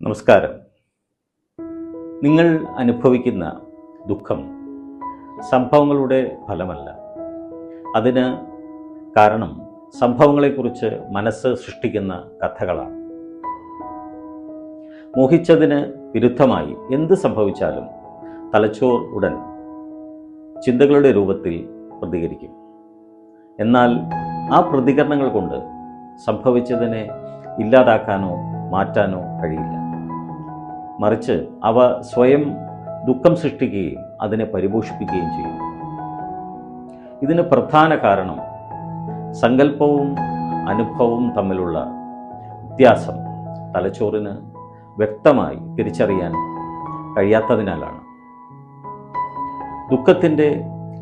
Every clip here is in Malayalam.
നമസ്കാരം. നിങ്ങൾ അനുഭവിക്കുന്ന ദുഃഖം സംഭവങ്ങളുടെ ഫലമല്ല. അതിന് കാരണം സംഭവങ്ങളെക്കുറിച്ച് മനസ്സ് സൃഷ്ടിക്കുന്ന കഥകളാണ്. മോഹിച്ചതിന് വിരുദ്ധമായി എന്ത് സംഭവിച്ചാലും തലച്ചോർ ഉടൻ ചിന്തകളുടെ രൂപത്തിൽ പ്രതികരിക്കും. എന്നാൽ ആ പ്രതികരണങ്ങൾ കൊണ്ട് സംഭവിച്ചതിനെ ഇല്ലാതാക്കാനോ മാറ്റാനോ കഴിയില്ല. മറിച്ച് അവ സ്വയം ദുഃഖം സൃഷ്ടിക്കുകയും അതിനെ പരിപോഷിപ്പിക്കുകയും ചെയ്യും. ഇതിന് പ്രധാന കാരണം സങ്കല്പവും അനുഭവവും തമ്മിലുള്ള വ്യത്യാസം തലച്ചോറിന് വ്യക്തമായി തിരിച്ചറിയാൻ കഴിയാത്തതിനാലാണ്. ദുഃഖത്തിൻ്റെ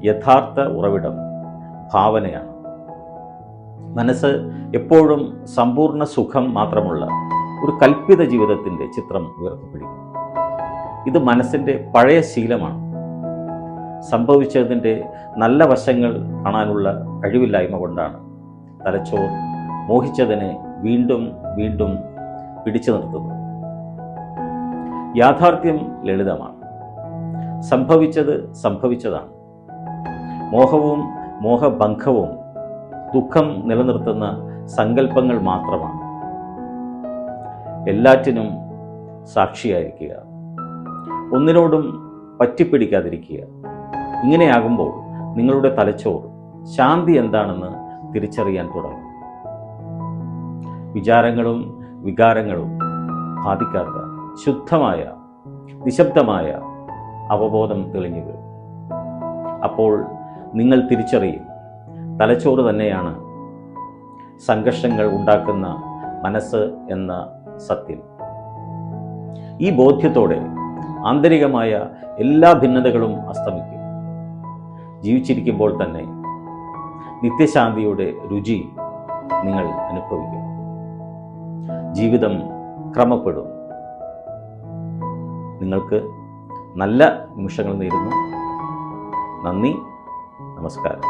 യഥാർത്ഥ ഉറവിടം ഭാവനയാണ്. മനസ്സ് എപ്പോഴും സമ്പൂർണ്ണ സുഖം മാത്രമുള്ള ഒരു കൽപ്പിത ജീവിതത്തിൻ്റെ ചിത്രം ഉയർത്തിപ്പിടിക്കും. ഇത് മനസ്സിൻ്റെ പഴയ ശീലമാണ്. സംഭവിച്ചതിൻ്റെ നല്ല വശങ്ങൾ കാണാനുള്ള കഴിവില്ലായ്മ കൊണ്ടാണ് തലച്ചോർ മോഹിച്ചതിനെ വീണ്ടും വീണ്ടും പിടിച്ചു നിർത്തുന്നത്. യാഥാർത്ഥ്യം ലളിതമാണ്. സംഭവിച്ചത് സംഭവിച്ചതാണ്. മോഹവും മോഹഭംഗവും ദുഃഖം നിലനിർത്തുന്ന സങ്കല്പങ്ങൾ മാത്രമാണ്. എല്ലാറ്റിനും സാക്ഷിയായിരിക്കുക, ഒന്നിനോടും പറ്റിപ്പിടിക്കാതിരിക്കുക. ഇങ്ങനെയാകുമ്പോൾ നിങ്ങളുടെ തലച്ചോർ ശാന്തി എന്താണെന്ന് തിരിച്ചറിയാൻ തുടങ്ങും. വിചാരങ്ങളും വികാരങ്ങളും ബാധിക്കാത്ത ശുദ്ധമായ നിശബ്ദമായ അവബോധം തെളിഞ്ഞു വരും. അപ്പോൾ നിങ്ങൾ തിരിച്ചറിയും, തലച്ചോറ് തന്നെയാണ് സംഘർഷങ്ങൾ ഉണ്ടാക്കുന്ന മനസ്സ് എന്ന സത്യം. ഈ ബോധ്യത്തോടെ ആന്തരികമായ എല്ലാ ഭിന്നതകളും അസ്തമിക്കും. ജീവിച്ചിരിക്കുമ്പോൾ തന്നെ നിത്യശാന്തിയുടെ രുചി നിങ്ങൾ അനുഭവിക്കും. ജീവിതം ക്രമപ്പെടും. നിങ്ങൾക്ക് നല്ല നിമിഷങ്ങൾ നേരുന്നു. നന്ദി. നമസ്കാരം.